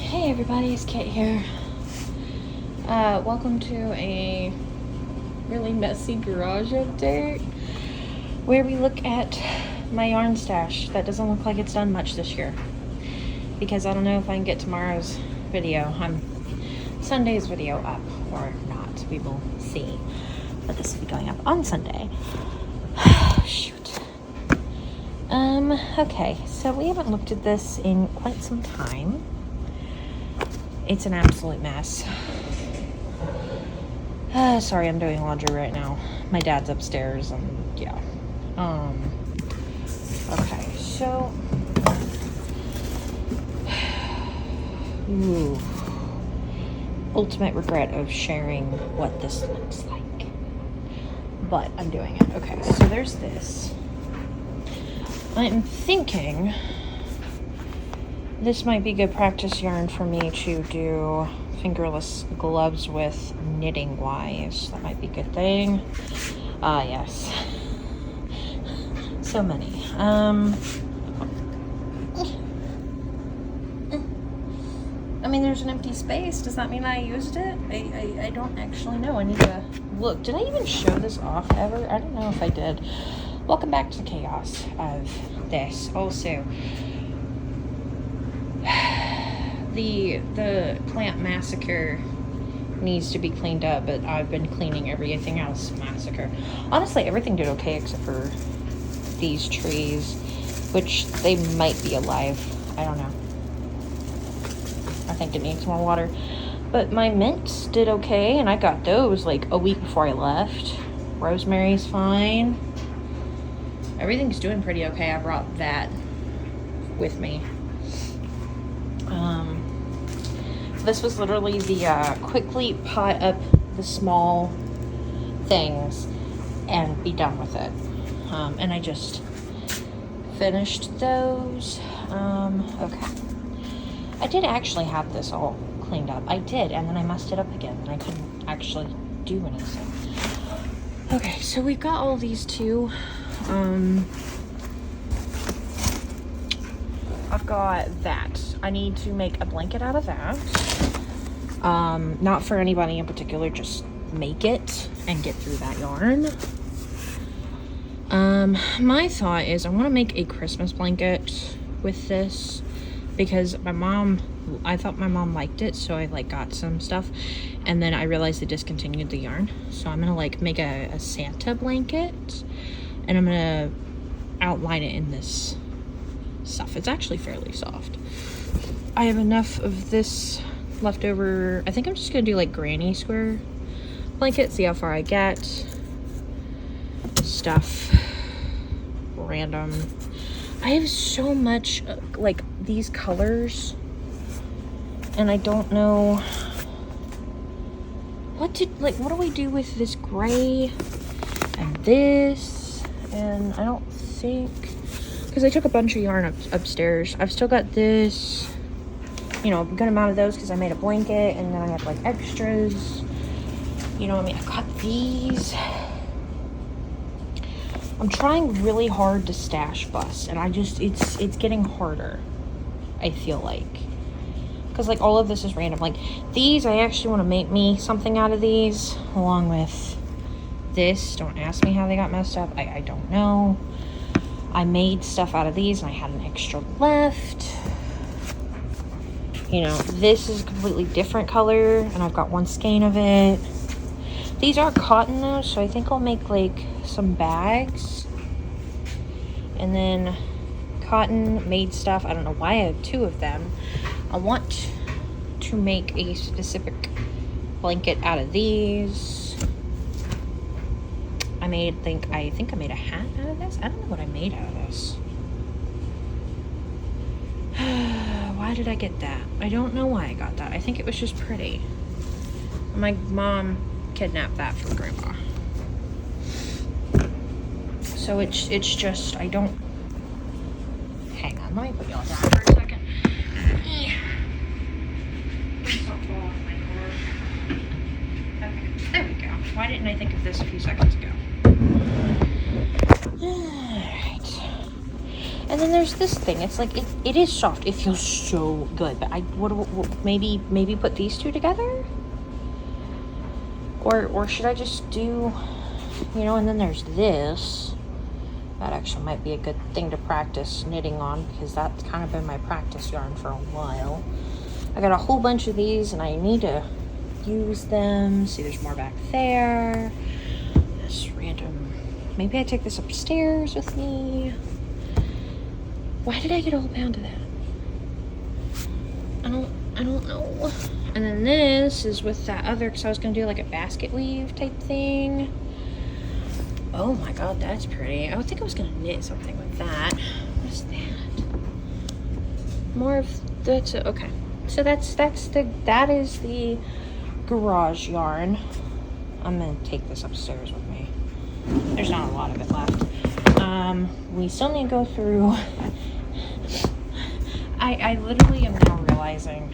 Hey everybody, it's Kit here. Welcome to a really messy garage update where we look at my yarn stash that doesn't look like it's done much this year because I don't know if I can get tomorrow's video, Sunday's video up or not. We will see, but this will be going up on Sunday. Shoot. Okay, so we haven't looked at this in quite some time. It's an absolute mess. Sorry, I'm doing laundry right now. My dad's upstairs and yeah. Okay, so ooh. Ultimate regret of sharing what this looks like. But I'm doing it. Okay, so there's this. I'm thinking this might be good practice yarn for me to do fingerless gloves with knitting wise. That might be a good thing. Yes. So many. I mean, there's an empty space. Does that mean I used it? I don't actually know. I need to look. Did I even show this off ever? I don't know if I did. Welcome back to the chaos of this. Also, the plant massacre needs to be cleaned up, but I've been cleaning everything else massacre. Honestly, everything did okay except for these trees, which they might be alive. I don't know. I think it needs more water. But my mints did okay, and I got those like a week before I left. Rosemary's fine. Everything's doing pretty okay. I brought that with me. This was literally the quickly pot up the small things and be done with it. And I just finished those. Okay. I did actually have this all cleaned up. I did, and then I messed it up again, and I couldn't actually do anything. Okay, so we've got all these two. I've got that. I need to make a blanket out of that. Not for anybody in particular, just make it and get through that yarn. My thought is I want to make a Christmas blanket with this because I thought my mom liked it, so I got some stuff, and then I realized they discontinued the yarn. So I'm gonna make a Santa blanket, and I'm gonna outline it in this stuff. It's actually fairly soft. I have enough of this left over. I think I'm just gonna do granny square blanket, see how far I get. Stuff random. I have so much these colors, and I don't know what do I do with this gray and this, and I don't think, because I took a bunch of yarn upstairs. I've still got this, a good amount of those because I made a blanket, and then I have extras. I've got these. I'm trying really hard to stash bust, and it's getting harder, I feel like. Because all of this is random. These, I actually want to make me something out of these, along with this. Don't ask me how they got messed up. I don't know. I made stuff out of these, and I had an extra left. This is a completely different color, and I've got one skein of it. These are cotton, though, so I think I'll make, some bags. And then cotton made stuff. I don't know why I have two of them. I want to make a specific blanket out of these. I think I made a hat out of this. I don't know what I made out of this. Why did I get that? I don't know why I got that. I think it was just pretty. My mom kidnapped that from grandma. So it's just, I don't, hang on, let me put y'all down for a second. Okay, there we go. Why didn't I think of this a few seconds ago? Alright. And then there's this thing. It's like, it is soft. It feels so good. But maybe put these two together? Or should I just do, and then there's this. That actually might be a good thing to practice knitting on, because that's kind of been my practice yarn for a while. I got a whole bunch of these and I need to use them. See, there's more back there. This random, maybe I take this upstairs with me. Why did I get a whole pound of that? I don't know. And then this is with that other, because I was going to do like a basket weave type thing. Oh my god, that's pretty. I would think I was going to knit something with that. What is that? More of that's okay. So that is the garage yarn. I'm going to take this upstairs with me. There's not a lot of it left. We still need to go through. I literally am now realizing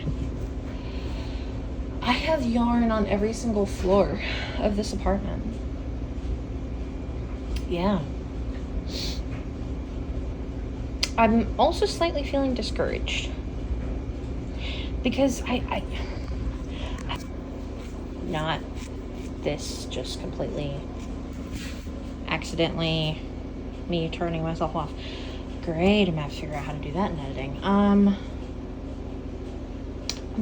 I have yarn on every single floor of this apartment. Yeah. I'm also slightly feeling discouraged because I not this just completely accidentally me turning myself off. Great, I'm gonna have to figure out how to do that in editing. I'm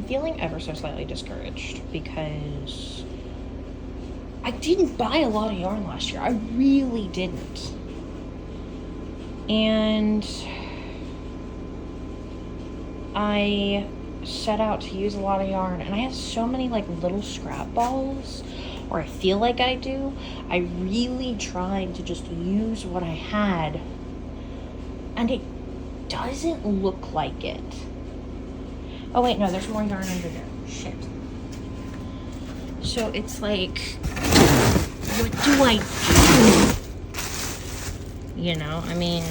feeling ever so slightly discouraged because I didn't buy a lot of yarn last year. I really didn't. And I set out to use a lot of yarn, and I have so many like little scrap balls, or I feel like I do. I really tried to just use what I had, and it doesn't look like it. Oh wait, no, there's more yarn under there. Shit. So it's like, what do I do? I mean, oh man,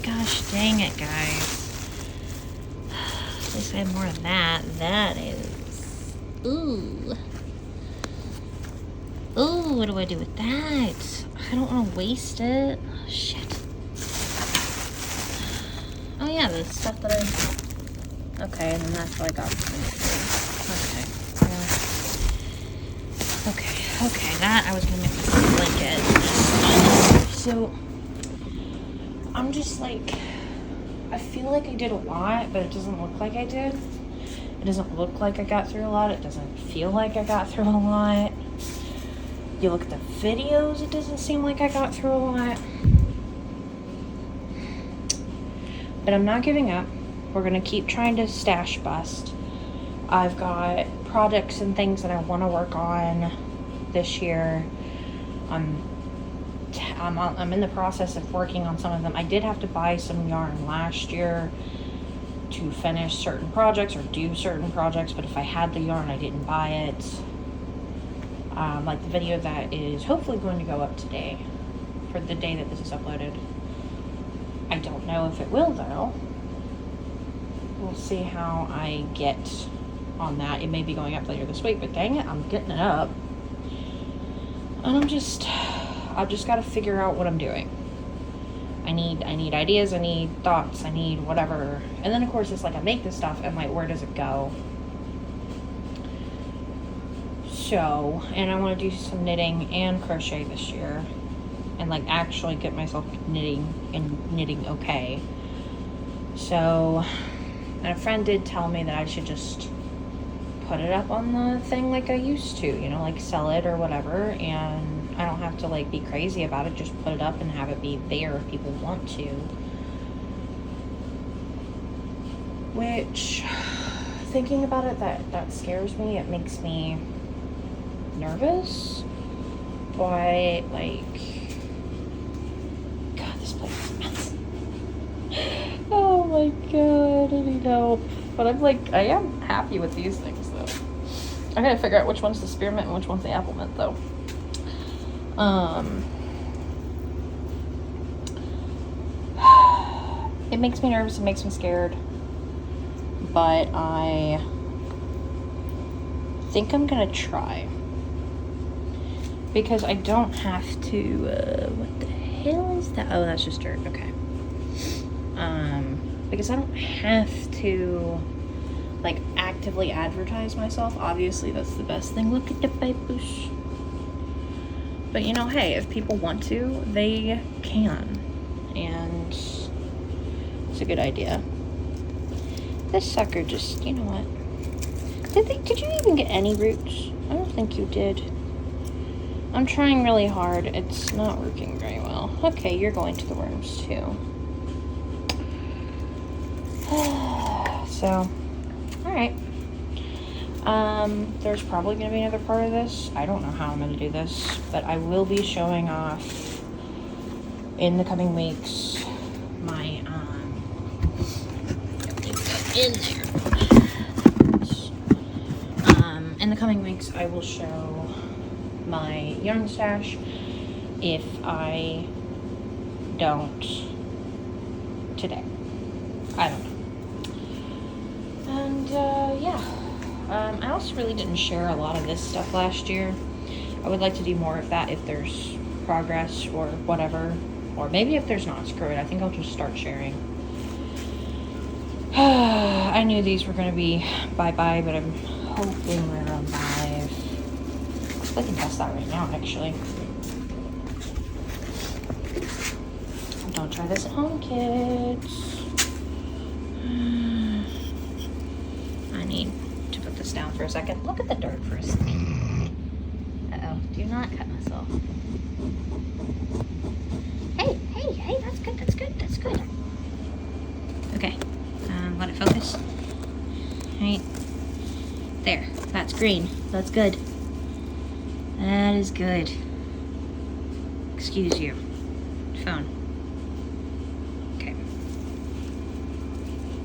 gosh dang it, guys. At least I have more of that. That is, ooh, what do I do with that? I don't want to waste it. Oh, shit. Oh yeah, the stuff that okay, and then that's what I got from it. Okay, that I was gonna make a blanket. So, I'm just like, I feel like I did a lot, but it doesn't look like I did. It doesn't look like I got through a lot. It doesn't feel like I got through a lot. You look at the videos, it doesn't seem like I got through a lot. But I'm not giving up. We're going to keep trying to stash bust. I've got projects and things that I want to work on this year. I'm in the process of working on some of them. I did have to buy some yarn last year to finish certain projects or do certain projects, but if I had the yarn, I didn't buy it. Like the video that is hopefully going to go up today for the day that this is uploaded. I don't know if it will though. We'll see how I get on that. It may be going up later this week, but dang it, I'm getting it up. And I've just got to figure out what I'm doing. I need ideas, I need thoughts, I need whatever. And then of course it's like I make this stuff and like, where does it go? So, and I want to do some knitting and crochet this year. And like actually get myself knitting okay. So, and a friend did tell me that I should just put it up on the thing like I used to, like sell it or whatever, and I don't have to like be crazy about it, just put it up and have it be there if people want to. Which, thinking about it, that scares me. It makes me nervous, but like, oh my god, I need help. But I am happy with these things though. I gotta figure out which one's the spearmint and which one's the apple mint though. It makes me nervous, it makes me scared. But I think I'm gonna try. Because I don't have to, what the heck? hell is that? Oh, that's just dirt. Okay. Because I don't have to, like, actively advertise myself. Obviously, that's the best thing. Look at the papers. But, you know, hey, if people want to, they can. And it's a good idea. This sucker just, you know what? Did you even get any roots? I don't think you did. I'm trying really hard. It's not working very well. Okay, you're going to the worms too. So, alright. There's probably going to be another part of this. I don't know how I'm going to do this, but I will be showing off in the coming weeks my, in there. In the coming weeks, I will show my yarn stash. If I don't today, I don't know. And yeah, I also really didn't share a lot of this stuff last year. I would like to do more of that if there's progress or whatever, or maybe if there's not, screw it. I think I'll just start sharing. I knew these were going to be bye-bye, but I'm hoping we're alive. I can test that right now, actually. Don't try this at home, kids. I need to put this down for a second. Look at the dirt for a second. Uh-oh, do not cut myself. Hey, that's good, that's good, that's good. Okay, let it focus. Right there, that's green, that's good. That is good. Excuse you. Phone. Okay.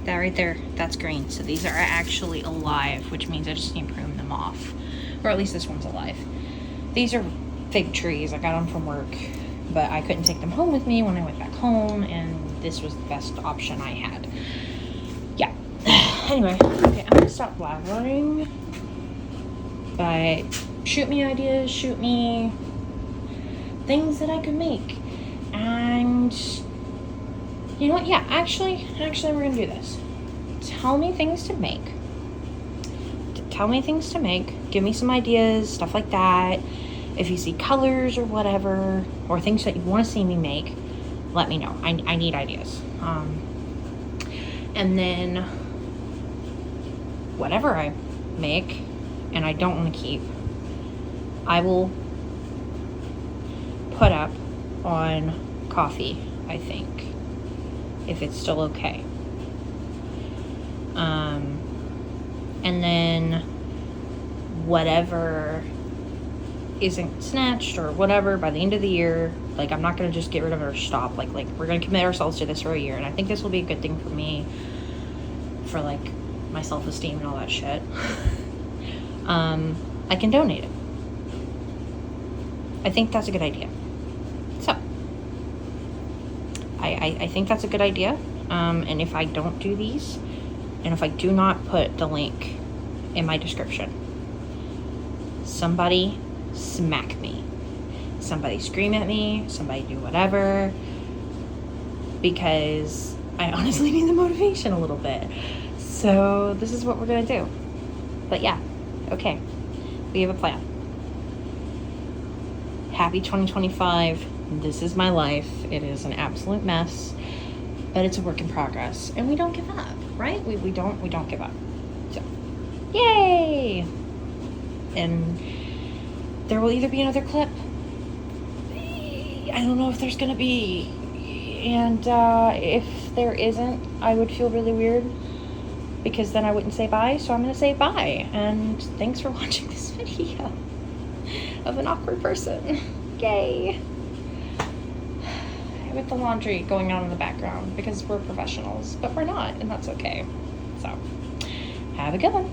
That right there, that's green. So these are actually alive, which means I just need to prune them off. Or at least this one's alive. These are fig trees. I got them from work, but I couldn't take them home with me when I went back home, and this was the best option I had. Yeah. Anyway, okay, I'm gonna stop blabbering. But shoot me ideas, shoot me things that I could make. And you know what? Yeah, actually we're gonna do this. Tell me things to make. Tell me things to make. Give me some ideas, stuff like that. If you see colors or whatever, or things that you want to see me make, let me know. I need ideas. And then whatever I make and I don't want to keep, I will put up on Coffee, I think, if it's still okay. And then whatever isn't snatched or whatever by the end of the year, like, I'm not going to just get rid of it or stop. Like we're going to commit ourselves to this for a year, and I think this will be a good thing for me, for like my self-esteem and all that shit. I can donate it. I think that's a good idea. So I think that's a good idea. And if I don't do these, and if I do not put the link in my description, somebody smack me, somebody scream at me, somebody do whatever, because I honestly need the motivation a little bit. So this is what we're gonna do. But yeah, okay, we have a plan. Happy 2025. This is my life. It is an absolute mess, but it's a work in progress, and we don't give up, right? We don't give up. So yay. And there will either be another clip, I don't know if there's gonna be, and if there isn't, I would feel really weird, because then I wouldn't say bye. So I'm gonna say bye, and thanks for watching this video of an awkward person. Yay. With the laundry going on in the background, because we're professionals, but we're not, and that's okay. So have a good one.